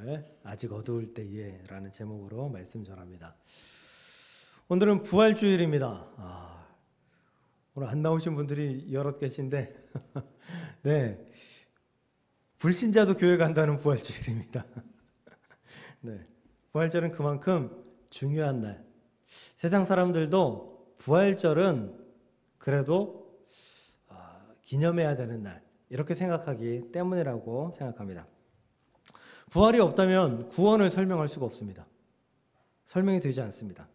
오늘 아직 어두울 때에 라는 제목으로 말씀 전합니다. 오늘은 부활주일입니다. 오늘 안 나오신 분들이 여럿 계신데 네, 불신자도 교회 간다는 부활주일입니다. 네, 부활절은 그만큼 중요한 날. 세상 사람들도 부활절은 그래도 기념해야 되는 날 이렇게 생각하기 때문이라고 생각합니다. 부활이 없다면 구원을 설명할 수가 없습니다. 설명이 되지 않습니다.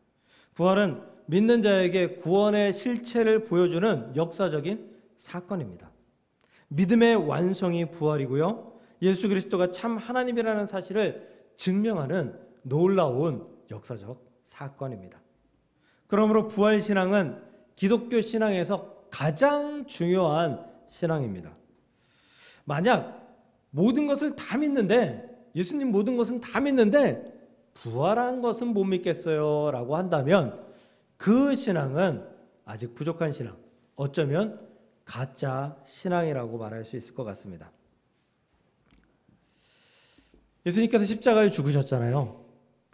부활은 믿는 자에게 구원의 실체를 보여주는 역사적인 사건입니다. 믿음의 완성이 부활이고요. 예수 그리스도가 참 하나님이라는 사실을 증명하는 놀라운 역사적 사건입니다. 그러므로 부활신앙은 기독교 신앙에서 가장 중요한 신앙입니다. 만약 모든 것을 다 믿는데 예수님 모든 것은 다 믿는데 부활한 것은 못 믿겠어요 라고 한다면 그 신앙은 아직 부족한 신앙, 어쩌면 가짜 신앙이라고 말할 수 있을 것 같습니다. 예수님께서 십자가에 죽으셨잖아요.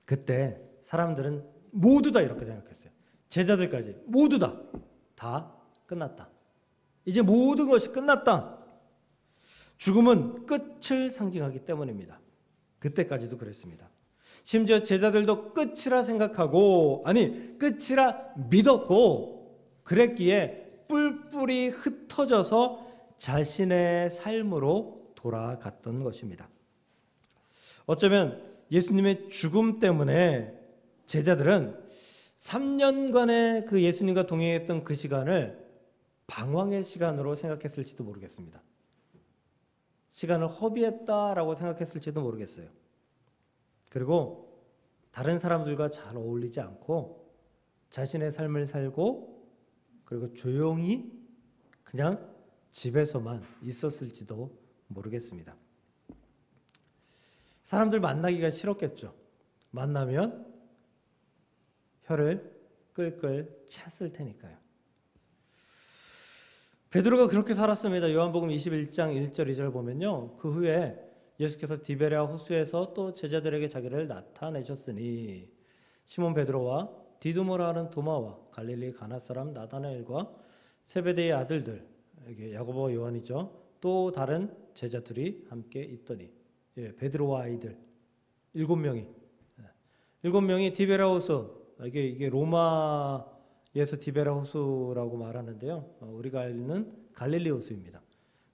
그때 사람들은 모두 다 이렇게 생각했어요. 제자들까지 모두 다 끝났다. 이제 모든 것이 끝났다. 죽음은 끝을 상징하기 때문입니다. 그때까지도 그랬습니다. 심지어 제자들도 끝이라 생각하고 끝이라 믿었고 그랬기에 뿔뿔이 흩어져서 자신의 삶으로 돌아갔던 것입니다. 어쩌면 예수님의 죽음 때문에 제자들은 3년간의 그 예수님과 동행했던 그 시간을 방황의 시간으로 생각했을지도 모르겠습니다. 시간을 허비했다라고 생각했을지도 모르겠어요. 그리고 다른 사람들과 잘 어울리지 않고 자신의 삶을 살고 그리고 조용히 그냥 집에서만 있었을지도 모르겠습니다. 사람들 만나기가 싫었겠죠. 만나면 혀를 끌끌 찼을 테니까요. 베드로가 그렇게 살았습니다. 요한복음 21장 1절 2절 보면요. 그 후에 예수께서 디베랴 호수에서 또 제자들에게 자기를 나타내셨으니 시몬 베드로와 디두모라 하는 도마와 갈릴리 가나 사람 나다나엘과 세베대의 아들들 야고보와 요한이죠. 또 다른 제자들이 함께 있더니 베드로와 아이들 7명이 디베랴 호수 이게 로마에서 디베랴 호수라고 말하는데요. 우리가 알는 갈릴리 호수입니다.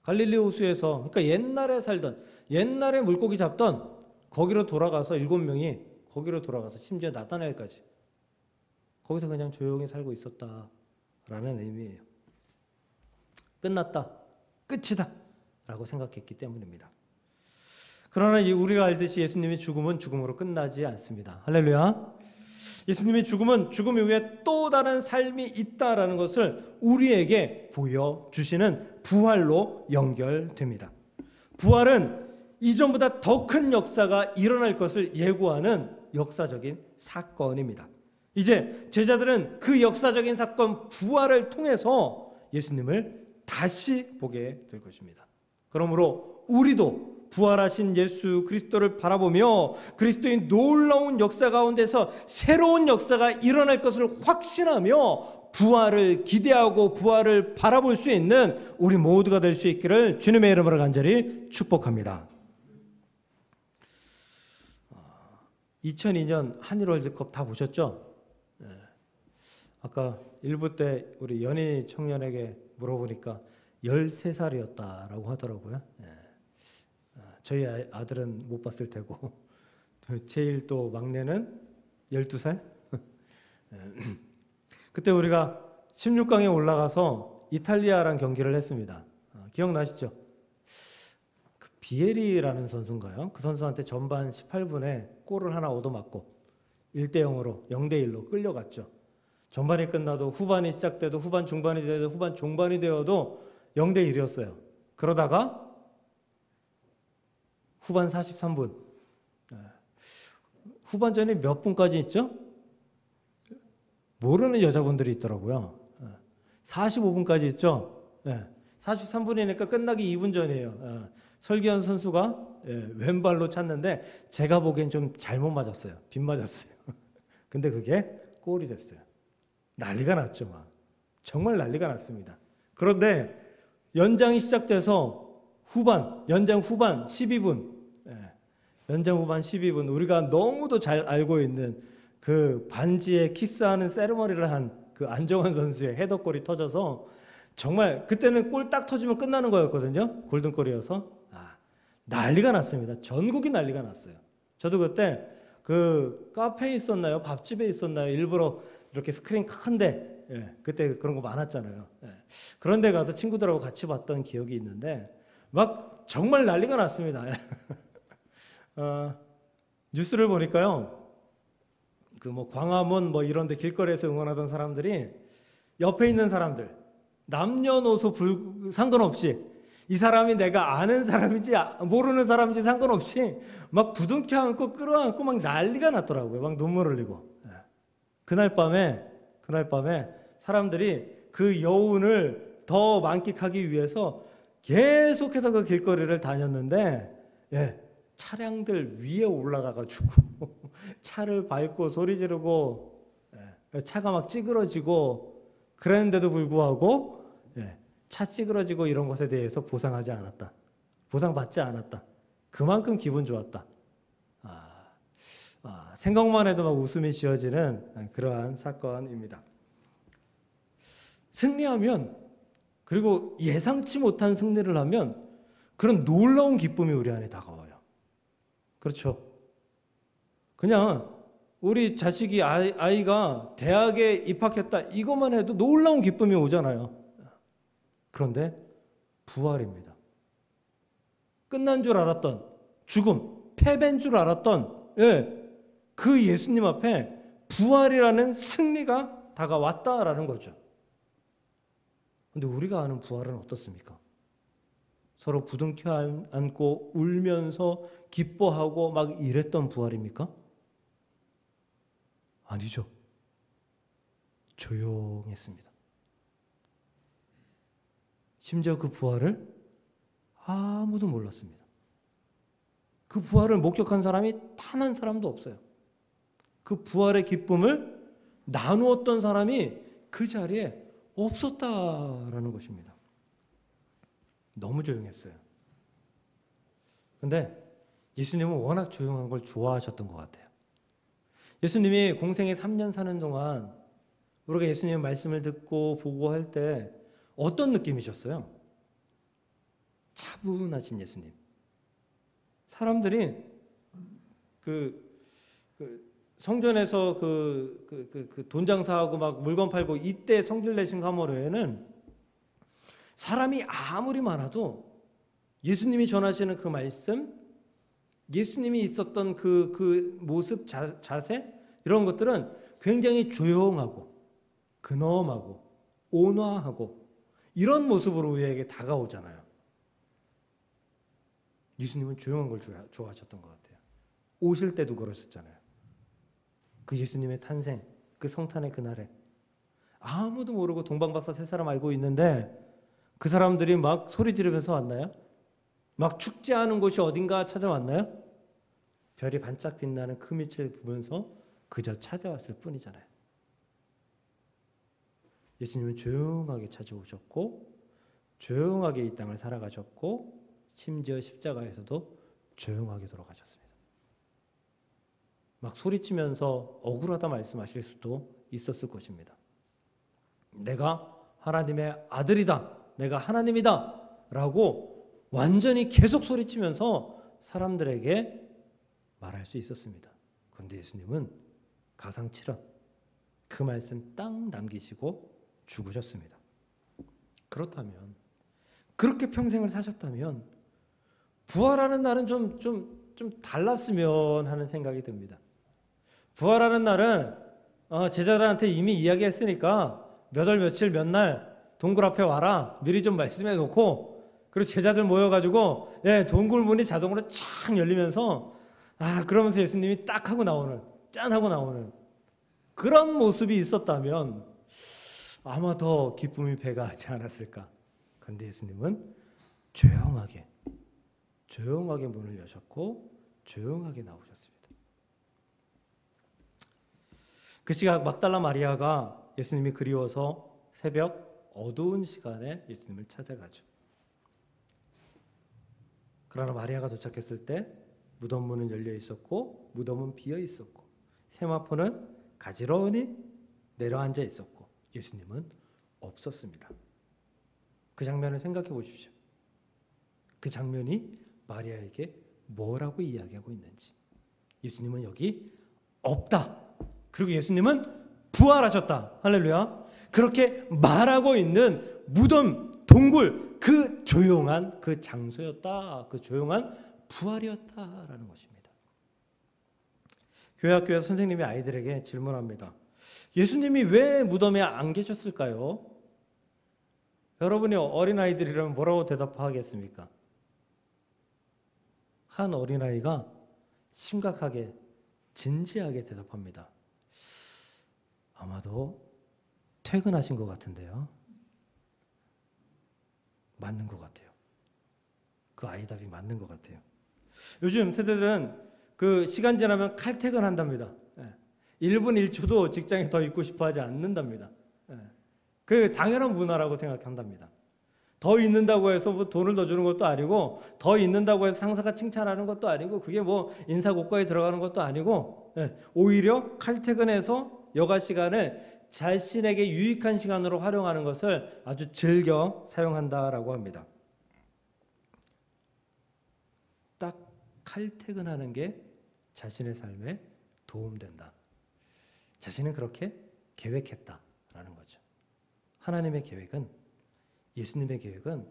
갈릴리 호수에서 그러니까 옛날에 물고기 잡던 거기로 돌아가서 7명이 거기로 돌아가서 심지어 나타나엘까지 거기서 그냥 조용히 살고 있었다라는 의미예요. 끝났다, 끝이다 라고 생각했기 때문입니다. 그러나 우리가 알듯이 예수님의 죽음은 죽음으로 끝나지 않습니다. 할렐루야. 예수님의 죽음은 죽음 이후에 또 다른 삶이 있다라는 것을 우리에게 보여주시는 부활로 연결됩니다. 부활은 이전보다 더 큰 역사가 일어날 것을 예고하는 역사적인 사건입니다. 이제 제자들은 그 역사적인 사건 부활을 통해서 예수님을 다시 보게 될 것입니다. 그러므로 우리도 부활하신 예수 그리스도를 바라보며 그리스도의 놀라운 역사 가운데서 새로운 역사가 일어날 것을 확신하며 부활을 기대하고 부활을 바라볼 수 있는 우리 모두가 될 수 있기를 주님의 이름으로 간절히 축복합니다. 2002년 한일 월드컵 다 보셨죠? 아까 일부 때 우리 연희 청년에게 물어보니까 13살이었다라고 하더라고요. 저희 아들은 못 봤을 테고 제일 또 막내는 12살? 그때 우리가 16강에 올라가서 이탈리아랑 경기를 했습니다. 기억나시죠? 그 비에리라는 선수인가요? 그 선수한테 전반 18분에 골을 하나 얻어맞고 1대0으로 0대1로 끌려갔죠. 전반이 끝나도 후반이 시작돼도 후반 중반이 돼도 후반 종반이 되어도 0대1이었어요. 그러다가 후반 43분. 후반전에 몇 분까지 있죠? 모르는 여자분들이 있더라고요. 45분까지 있죠? 43분이니까 끝나기 2분 전이에요. 설기현 선수가 왼발로 찼는데 제가 보기엔 좀 잘못 맞았어요. 빗 맞았어요. 근데 그게 골이 됐어요. 난리가 났죠. 막. 정말 난리가 났습니다. 그런데 연장이 시작돼서 연장 후반 12분, 연장 후반 12분, 우리가 너무도 잘 알고 있는 그 반지에 키스하는 세리머니를 한 그 안정환 선수의 헤더골이 터져서 정말 그때는 골 딱 터지면 끝나는 거였거든요. 골든골이어서. 난리가 났습니다. 전국이 난리가 났어요. 저도 그때 그 카페에 있었나요? 밥집에 있었나요? 일부러 이렇게 스크린 큰데 그때 그런 거 많았잖아요. 그런 데 가서 친구들하고 같이 봤던 기억이 있는데 막 정말 난리가 났습니다. 뉴스를 보니까요. 그 뭐 광화문 뭐 이런 데 길거리에서 응원하던 사람들이 옆에 있는 사람들 남녀노소 상관없이 이 사람이 내가 아는 사람인지 모르는 사람인지 상관없이 막 부둥켜 안고 끌어안고 막 난리가 났더라고요. 막 눈물 흘리고. 그날 밤에 사람들이 그 여운을 더 만끽하기 위해서 계속해서 그 길거리를 다녔는데 차량들 위에 올라가가지고 차를 밟고 소리 지르고 차가 막 찌그러지고 그랬는데도 불구하고 차 찌그러지고 이런 것에 대해서 보상하지 않았다. 보상받지 않았다. 그만큼 기분 좋았다. 생각만 해도 막 웃음이 지어지는 그러한 사건입니다. 승리하면 그리고 예상치 못한 승리를 하면 그런 놀라운 기쁨이 우리 안에 다가와요. 그렇죠. 그냥 우리 자식이 아이가 대학에 입학했다 이것만 해도 놀라운 기쁨이 오잖아요. 그런데 부활입니다. 끝난 줄 알았던 죽음, 패배인 줄 알았던 그 예수님 앞에 부활이라는 승리가 다가왔다라는 거죠. 근데 우리가 아는 부활은 어떻습니까? 서로 부둥켜 안고 울면서 기뻐하고 막 이랬던 부활입니까? 아니죠. 조용했습니다. 심지어 그 부활을 아무도 몰랐습니다. 그 부활을 목격한 사람이 단 한 사람도 없어요. 그 부활의 기쁨을 나누었던 사람이 그 자리에 없었다라는 것입니다. 너무 조용했어요. 근데 예수님은 워낙 조용한 걸 좋아하셨던 것 같아요. 예수님이 공생에 3년 사는 동안 우리가 예수님의 말씀을 듣고 보고 할 때 어떤 느낌이셨어요? 차분하신 예수님. 사람들이 성전에서 돈 장사하고 막 물건 팔고 이때 성질 내신 가모로에는 사람이 아무리 많아도 예수님이 전하시는 그 말씀, 예수님이 있었던 그 모습, 자세 이런 것들은 굉장히 조용하고 근엄하고 온화하고 이런 모습으로 우리에게 다가오잖아요. 예수님은 조용한 걸 좋아하셨던 것 같아요. 오실 때도 그러셨잖아요. 그 예수님의 탄생, 그 성탄의 그날에 아무도 모르고 동방박사 세 사람 알고 있는데 그 사람들이 막 소리 지르면서 왔나요? 막 축제하는 곳이 어딘가 찾아왔나요? 별이 반짝 빛나는 그 밑을 보면서 그저 찾아왔을 뿐이잖아요. 예수님은 조용하게 찾아오셨고 조용하게 이 땅을 살아가셨고 심지어 십자가에서도 조용하게 돌아가셨습니다. 막 소리치면서 억울하다 말씀하실 수도 있었을 것입니다. 내가 하나님의 아들이다. 내가 하나님이다. 라고 완전히 계속 소리치면서 사람들에게 말할 수 있었습니다. 그런데 예수님은 가상칠언 그 말씀 딱 남기시고 죽으셨습니다. 그렇다면 그렇게 평생을 사셨다면 부활하는 날은 좀 달랐으면 하는 생각이 듭니다. 부활하는 날은 제자들한테 이미 이야기했으니까 몇 월 며칠 몇 날 동굴 앞에 와라 미리 좀 말씀해 놓고 그리고 제자들 모여가지고 동굴 문이 자동으로 쫙 열리면서 그러면서 예수님이 딱 하고 나오는 짠 하고 나오는 그런 모습이 있었다면 아마 더 기쁨이 배가 하지 않았을까. 그런데 예수님은 조용하게 조용하게 문을 여셨고 조용하게 나오셨습니다. 그 시각 막달라 마리아가 예수님이 그리워서 새벽 어두운 시간에 예수님을 찾아가죠. 그러나 마리아가 도착했을 때 무덤 문은 열려 있었고 무덤은 비어 있었고 세마포는 가지런히 내려앉아 있었고 예수님은 없었습니다. 그 장면을 생각해 보십시오. 그 장면이 마리아에게 뭐라고 이야기하고 있는지. 예수님은 여기 없다. 그리고 예수님은 부활하셨다. 할렐루야. 그렇게 말하고 있는 무덤, 동굴, 그 조용한 그 장소였다. 그 조용한 부활이었다라는 것입니다. 교회 학교에서 선생님이 아이들에게 질문합니다. 예수님이 왜 무덤에 안 계셨을까요? 여러분이 어린아이들이라면 뭐라고 대답하겠습니까? 한 어린아이가 심각하게 진지하게 대답합니다. 아마도 퇴근하신 것 같은데요. 맞는 것 같아요. 그 아이 답이 맞는 것 같아요. 요즘 세대들은 그 시간 지나면 칼퇴근한답니다. 1분 1초도 직장에 더 있고 싶어 하지 않는답니다. 그 당연한 문화라고 생각한답니다. 더 있는다고 해서 뭐 돈을 더 주는 것도 아니고 더 있는다고 해서 상사가 칭찬하는 것도 아니고 그게 뭐 인사고과에 들어가는 것도 아니고 오히려 칼퇴근해서 여가 시간을 자신에게 유익한 시간으로 활용하는 것을 아주 즐겨 사용한다라고 합니다. 딱 칼퇴근하는 게 자신의 삶에 도움된다. 자신은 그렇게 계획했다라는 거죠. 하나님의 계획은, 예수님의 계획은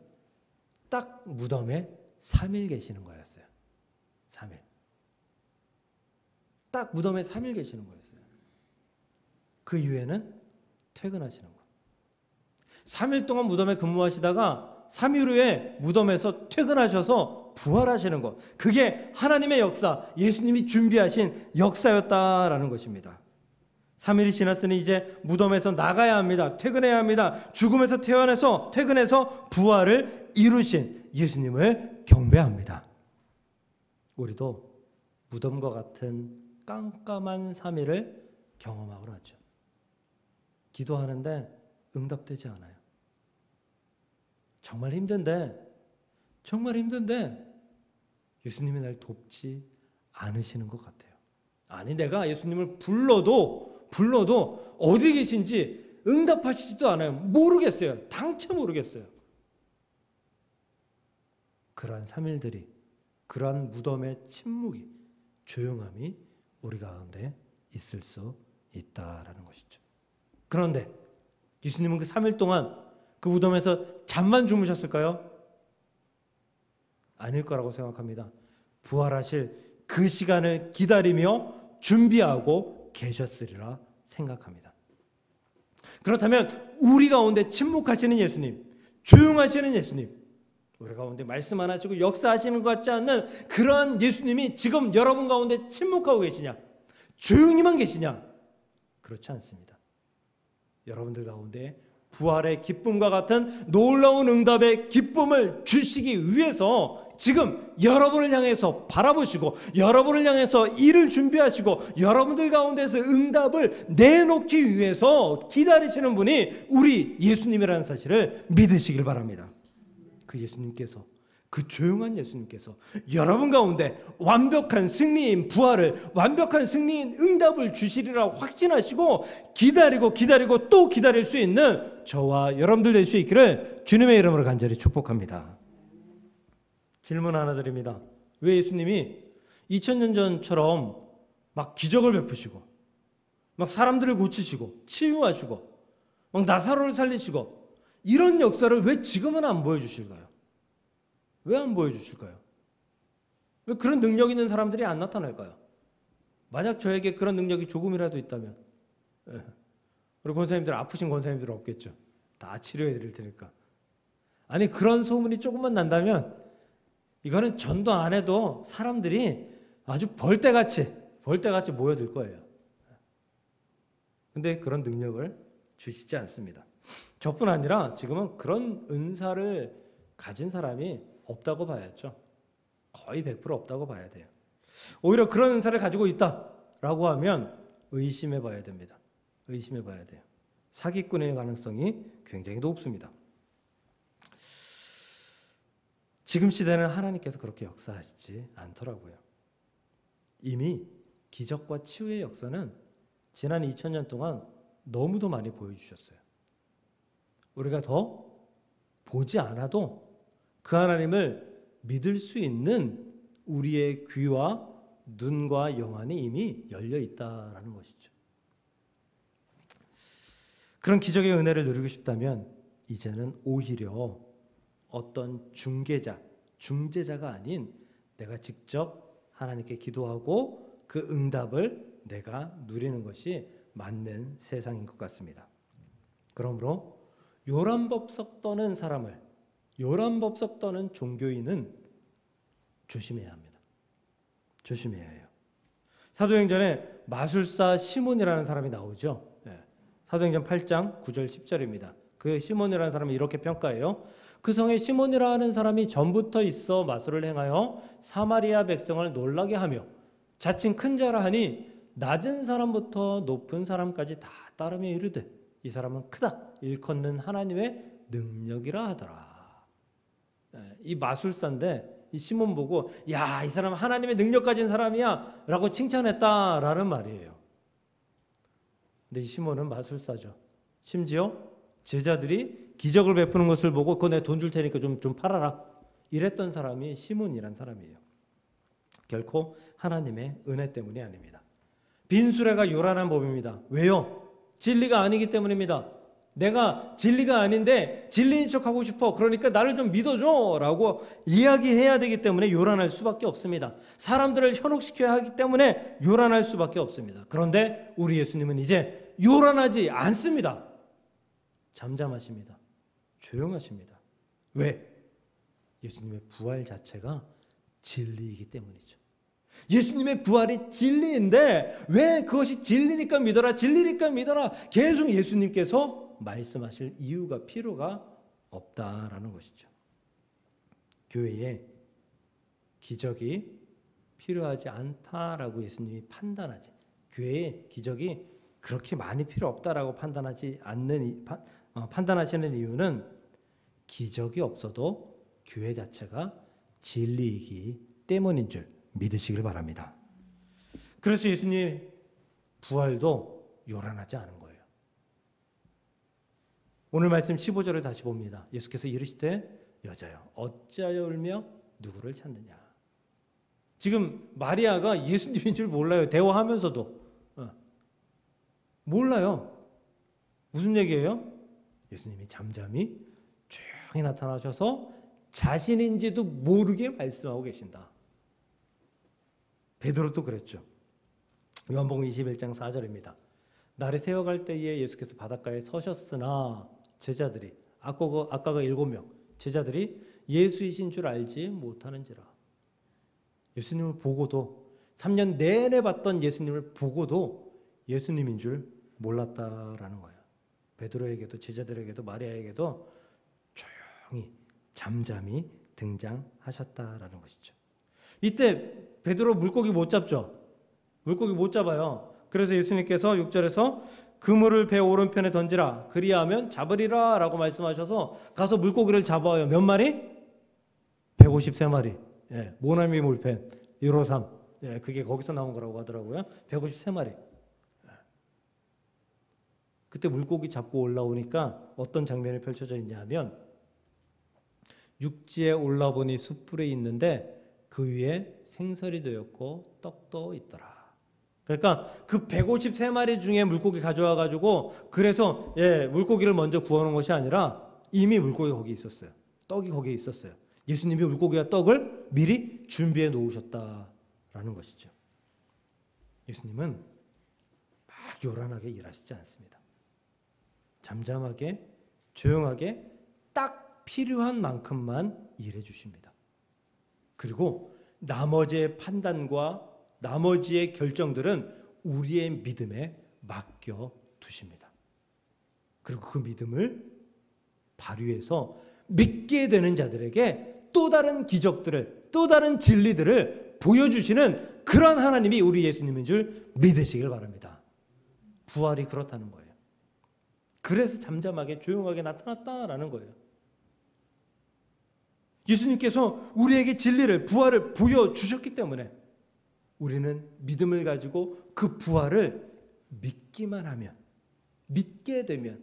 딱 무덤에 3일 계시는 거였어요. 3일. 딱 무덤에 3일 계시는 거였어요. 그 이후에는 퇴근하시는 거. 3일 동안 무덤에 근무하시다가 3일 후에 무덤에서 퇴근하셔서 부활하시는 것. 그게 하나님의 역사, 예수님이 준비하신 역사였다라는 것입니다. 3일이 지났으니 이제 무덤에서 나가야 합니다. 퇴근해야 합니다. 죽음에서 태어나서 퇴근해서 부활을 이루신 예수님을 경배합니다. 우리도 무덤과 같은 깜깜한 3일을 경험하고 나죠. 기도하는데 응답되지 않아요. 정말 힘든데 예수님이 날 돕지 않으시는 것 같아요. 아니, 내가 예수님을 불러도 어디 계신지 응답하시지도 않아요. 모르겠어요. 당최 모르겠어요. 그러한 3일들이, 그러한 무덤의 침묵이, 조용함이 우리 가운데 있을 수 있다라는 것이죠. 그런데 예수님은 그 3일 동안 그 무덤에서 잠만 주무셨을까요? 아닐 거라고 생각합니다. 부활하실 그 시간을 기다리며 준비하고 계셨으리라 생각합니다. 그렇다면 우리 가운데 침묵하시는 예수님, 조용하시는 예수님, 우리 가운데 말씀 안 하시고 역사하시는 것 같지 않는 그러한 예수님이 지금 여러분 가운데 침묵하고 계시냐? 조용히만 계시냐? 그렇지 않습니다. 여러분들 가운데 부활의 기쁨과 같은 놀라운 응답의 기쁨을 주시기 위해서 지금 여러분을 향해서 바라보시고 여러분을 향해서 일을 준비하시고 여러분들 가운데서 응답을 내놓기 위해서 기다리시는 분이 우리 예수님이라는 사실을 믿으시길 바랍니다. 그 예수님께서, 그 조용한 예수님께서 여러분 가운데 완벽한 승리인 부활을, 완벽한 승리인 응답을 주시리라 확신하시고 기다리고 또 기다릴 수 있는 저와 여러분들 될 수 있기를 주님의 이름으로 간절히 축복합니다. 질문 하나 드립니다. 왜 예수님이 2000년 전처럼 막 기적을 베푸시고 막 사람들을 고치시고 치유하시고 막 나사로를 살리시고 이런 역사를 왜 지금은 안 보여주실까요? 왜 안 보여주실까요? 왜 그런 능력 있는 사람들이 안 나타날까요? 만약 저에게 그런 능력이 조금이라도 있다면, 우리 권사님들, 아프신 권사님들은 없겠죠. 다 치료해 드릴 테니까. 아니, 그런 소문이 조금만 난다면 이거는 전도 안 해도 사람들이 아주 벌떼같이 모여들 거예요. 근데 그런 능력을 주시지 않습니다. 저뿐 아니라 지금은 그런 은사를 가진 사람이 없다고 봐야죠. 거의 100% 없다고 봐야 돼요. 오히려 그런 은사를 가지고 있다라고 하면 의심해 봐야 됩니다. 의심해 봐야 돼요. 사기꾼의 가능성이 굉장히 높습니다. 지금 시대는 하나님께서 그렇게 역사하시지 않더라고요. 이미 기적과 치유의 역사는 지난 2000년 동안 너무도 많이 보여주셨어요. 우리가 더 보지 않아도 그 하나님을 믿을 수 있는 우리의 귀와 눈과 영안이 이미 열려 있다라는 것이죠. 그런 기적의 은혜를 누리고 싶다면 이제는 오히려 어떤 중재자가 아닌 내가 직접 하나님께 기도하고 그 응답을 내가 누리는 것이 맞는 세상인 것 같습니다. 그러므로 요란법석 떠는 사람을, 요란법석 떠는 종교인은 조심해야 합니다. 조심해야 해요. 사도행전에 마술사 시몬이라는 사람이 나오죠. 사도행전 8장 9절 10절입니다. 그 시몬이라는 사람이 이렇게 평가해요. 그 성에 시몬이라는 사람이 전부터 있어 마술을 행하여 사마리아 백성을 놀라게 하며 자칭 큰 자라 하니 낮은 사람부터 높은 사람까지 다 따르며 이르되 이 사람은 크다 일컫는 하나님의 능력이라 하더라. 이 마술사인데 이 시몬 보고 야, 이 사람 하나님의 능력 가진 사람이야 라고 칭찬했다라는 말이에요. 근데 이 시몬은 마술사죠. 심지어 제자들이 기적을 베푸는 것을 보고 그거 내가 돈 줄 테니까 좀 팔아라 이랬던 사람이 시몬이란 사람이에요. 결코 하나님의 은혜 때문이 아닙니다. 빈수레가 요란한 법입니다. 왜요? 진리가 아니기 때문입니다. 내가 진리가 아닌데 진리인 척하고 싶어. 그러니까 나를 좀 믿어줘 라고 이야기해야 되기 때문에 요란할 수밖에 없습니다. 사람들을 현혹시켜야 하기 때문에 요란할 수밖에 없습니다. 그런데 우리 예수님은 이제 요란하지 않습니다. 잠잠하십니다. 조용하십니다. 왜? 예수님의 부활 자체가 진리이기 때문이죠. 예수님의 부활이 진리인데 왜 그것이 진리니까 믿어라, 진리니까 믿어라 계속 예수님께서 말씀하실 이유가 필요가 없다라는 것이죠. 교회에 기적이 필요하지 않다라고 예수님이 판단하지, 교회에 기적이 그렇게 많이 필요 없다라고 판단하시는 이유는 기적이 없어도 교회 자체가 진리이기 때문인 줄 믿으시길 바랍니다. 그래서 예수님 부활도 요란하지 않은 거예요. 오늘 말씀 15절을 다시 봅니다. 예수께서 이르시되 여자여 어찌하여 울며 누구를 찾느냐. 지금 마리아가 예수님인 줄 몰라요. 대화하면서도 몰라요. 무슨 얘기예요? 예수님이 잠잠히 조용히 나타나셔서 자신인지도 모르게 말씀하고 계신다. 베드로도 그랬죠. 요한복음 21장 4절입니다. 날이 새어갈 때에 예수께서 바닷가에 서셨으나 제자들이 아까가 7명 제자들이 예수이신 줄 알지 못하는지라. 예수님을 보고도 3년 내내 봤던 예수님을 보고도 예수님인 줄 몰랐다라는 거예요. 베드로에게도 제자들에게도 마리아에게도 조용히 잠잠히 등장하셨다라는 것이죠. 이때 베드로 물고기 못 잡죠. 물고기 못 잡아요. 그래서 예수님께서 6절에서 그물을 배 오른편에 던지라 그리하면 잡으리라 라고 말씀하셔서 가서 물고기를 잡아요. 몇 마리? 153마리. 모나미 물펜 153. 그게 거기서 나온 거라고 하더라고요. 153마리. 그때 물고기 잡고 올라오니까 어떤 장면이 펼쳐져 있냐 하면 육지에 올라보니 숯불에 있는데 그 위에 생선이 되었고 떡도 있더라. 그러니까 그 153마리 중에 물고기 가져와 가지고 그래서 물고기를 먼저 구워놓은 것이 아니라 이미 물고기 거기 있었어요. 떡이 거기에 있었어요. 예수님이 물고기와 떡을 미리 준비해 놓으셨다라는 것이죠. 예수님은 막 요란하게 일하시지 않습니다. 잠잠하게 조용하게 딱 필요한 만큼만 일해 주십니다. 그리고 나머지의 판단과 나머지의 결정들은 우리의 믿음에 맡겨 두십니다. 그리고 그 믿음을 발휘해서 믿게 되는 자들에게 또 다른 기적들을, 또 다른 진리들을 보여주시는 그런 하나님이 우리 예수님인 줄 믿으시길 바랍니다. 부활이 그렇다는 거예요. 그래서 잠잠하게 조용하게 나타났다라는 거예요. 예수님께서 우리에게 진리를, 부활을 보여주셨기 때문에 우리는 믿음을 가지고 그 부활을 믿기만 하면, 믿게 되면,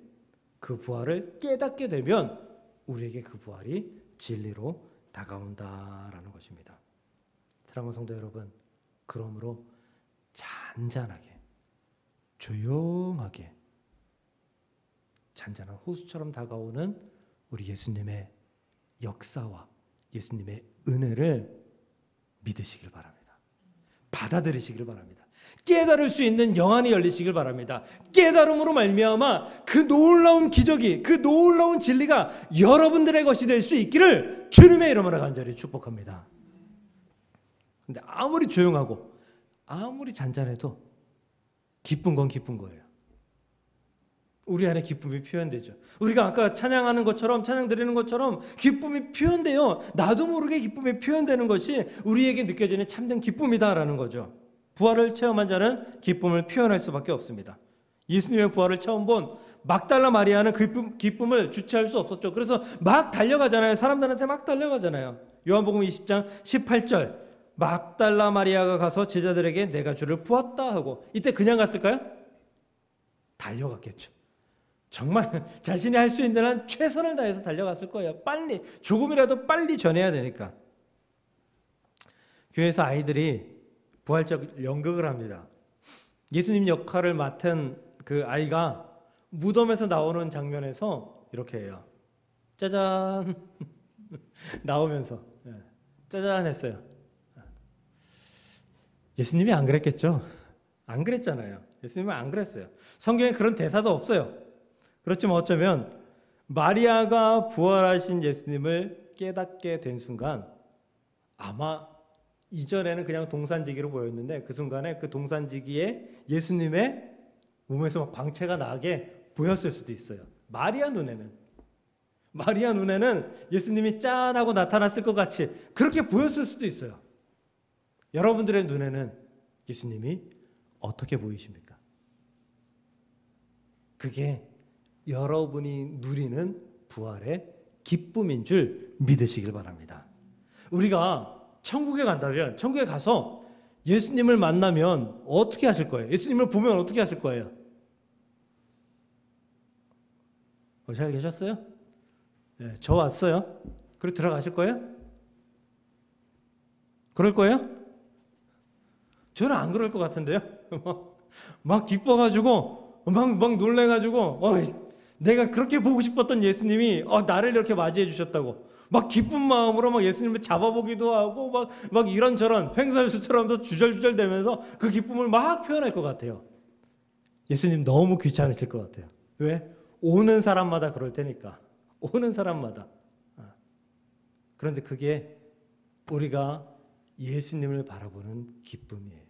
그 부활을 깨닫게 되면 우리에게 그 부활이 진리로 다가온다라는 것입니다. 사랑하는 성도 여러분, 그러므로 잔잔하게, 조용하게, 잔잔한 호수처럼 다가오는 우리 예수님의 역사와 예수님의 은혜를 믿으시길 바랍니다. 받아들이시길 바랍니다. 깨달을 수 있는 영안이 열리시길 바랍니다. 깨달음으로 말미암아 그 놀라운 기적이, 그 놀라운 진리가 여러분들의 것이 될 수 있기를 주님의 이름으로 간절히 축복합니다. 근데 아무리 조용하고 아무리 잔잔해도 기쁜 건 기쁜 거예요. 우리 안에 기쁨이 표현되죠. 우리가 아까 찬양하는 것처럼, 찬양 드리는 것처럼 기쁨이 표현돼요. 나도 모르게 기쁨이 표현되는 것이 우리에게 느껴지는 참된 기쁨이다라는 거죠. 부활을 체험한 자는 기쁨을 표현할 수밖에 없습니다. 예수님의 부활을 처음 본 막달라 마리아는 그 기쁨을 주체할 수 없었죠. 그래서 막 달려가잖아요. 사람들한테 막 달려가잖아요. 요한복음 20장 18절, 막달라 마리아가 가서 제자들에게 내가 주를 보았다 하고, 이때 그냥 갔을까요? 달려갔겠죠. 정말 자신이 할 수 있는 한 최선을 다해서 달려갔을 거예요. 빨리, 조금이라도 빨리 전해야 되니까. 교회에서 아이들이 부활적 연극을 합니다. 예수님 역할을 맡은 그 아이가 무덤에서 나오는 장면에서 이렇게 해요. 짜잔 나오면서 짜잔 했어요. 예수님이 안 그랬겠죠? 안 그랬잖아요. 예수님은 안 그랬어요. 성경에 그런 대사도 없어요. 그렇지만 어쩌면 마리아가 부활하신 예수님을 깨닫게 된 순간, 아마 이전에는 그냥 동산지기로 보였는데 그 순간에 그 동산지기에 예수님의 몸에서 막 광채가 나게 보였을 수도 있어요. 마리아 눈에는 예수님이 짠 하고 나타났을 것 같이 그렇게 보였을 수도 있어요. 여러분들의 눈에는 예수님이 어떻게 보이십니까? 그게 여러분이 누리는 부활의 기쁨인 줄 믿으시길 바랍니다. 우리가 천국에 간다면, 천국에 가서 예수님을 만나면 어떻게 하실 거예요? 예수님을 보면 어떻게 하실 거예요? 잘 계셨어요? 네, 저 왔어요. 그리고 들어가실 거예요? 그럴 거예요? 저는 안 그럴 것 같은데요. 막 기뻐가지고 막 놀래가지고 내가 그렇게 보고 싶었던 예수님이 나를 이렇게 맞이해 주셨다고 막 기쁜 마음으로 막 예수님을 잡아보기도 하고 막 이런저런 횡설수설하면서 주절주절 되면서 그 기쁨을 막 표현할 것 같아요. 예수님 너무 귀찮으실 것 같아요. 왜? 오는 사람마다 그럴 테니까. 오는 사람마다. 그런데 그게 우리가 예수님을 바라보는 기쁨이에요.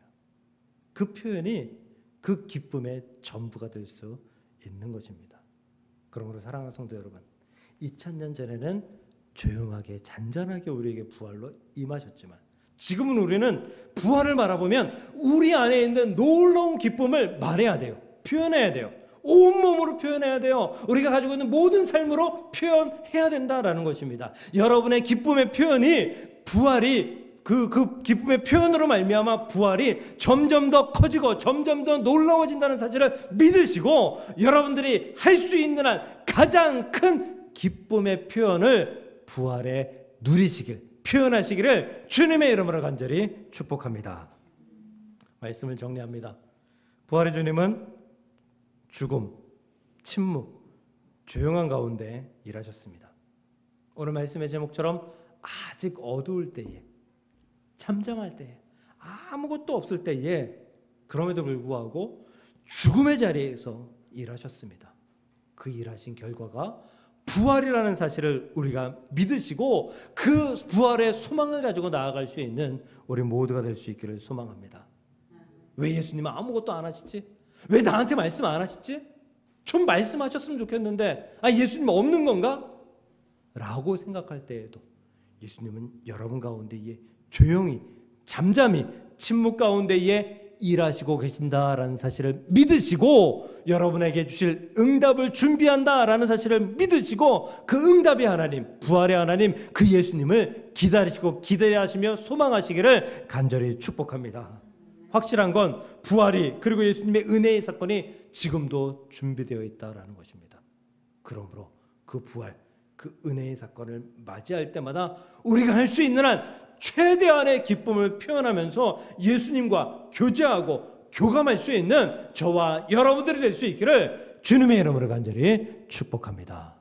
그 표현이 그 기쁨의 전부가 될 수 있는 것입니다. 그러므로 사랑하는 성도 여러분, 2000년 전에는 조용하게 잔잔하게 우리에게 부활로 임하셨지만 지금은 우리는 부활을 바라보면 우리 안에 있는 놀라운 기쁨을 말해야 돼요. 표현해야 돼요. 온몸으로 표현해야 돼요. 우리가 가지고 있는 모든 삶으로 표현해야 된다라는 것입니다. 여러분의 기쁨의 표현이 부활이 그 기쁨의 표현으로 말미암아 부활이 점점 더 커지고 점점 더 놀라워진다는 사실을 믿으시고 여러분들이 할 수 있는 한 가장 큰 기쁨의 표현을 부활에 누리시길, 표현하시기를 주님의 이름으로 간절히 축복합니다. 말씀을 정리합니다. 부활의 주님은 죽음, 침묵, 조용한 가운데 일하셨습니다. 오늘 말씀의 제목처럼 아직 어두울 때에, 잠잠할 때에, 아무것도 없을 때에 그럼에도 불구하고 죽음의 자리에서 일하셨습니다. 그 일하신 결과가 부활이라는 사실을 우리가 믿으시고 그 부활의 소망을 가지고 나아갈 수 있는 우리 모두가 될 수 있기를 소망합니다. 왜 예수님은 아무것도 안 하시지? 왜 나한테 말씀 안 하시지? 좀 말씀하셨으면 좋겠는데 예수님 없는 건가? 라고 생각할 때에도 예수님은 여러분 가운데에 조용히 잠잠히 침묵 가운데에 일하시고 계신다라는 사실을 믿으시고 여러분에게 주실 응답을 준비한다라는 사실을 믿으시고 그 응답의 하나님, 부활의 하나님, 그 예수님을 기다리시고 기대하시며 소망하시기를 간절히 축복합니다. 확실한 건 부활이 그리고 예수님의 은혜의 사건이 지금도 준비되어 있다라는 것입니다. 그러므로 그 부활, 그 은혜의 사건을 맞이할 때마다 우리가 할 수 있는 한 최대한의 기쁨을 표현하면서 예수님과 교제하고 교감할 수 있는 저와 여러분들이 될 수 있기를 주님의 이름으로 간절히 축복합니다.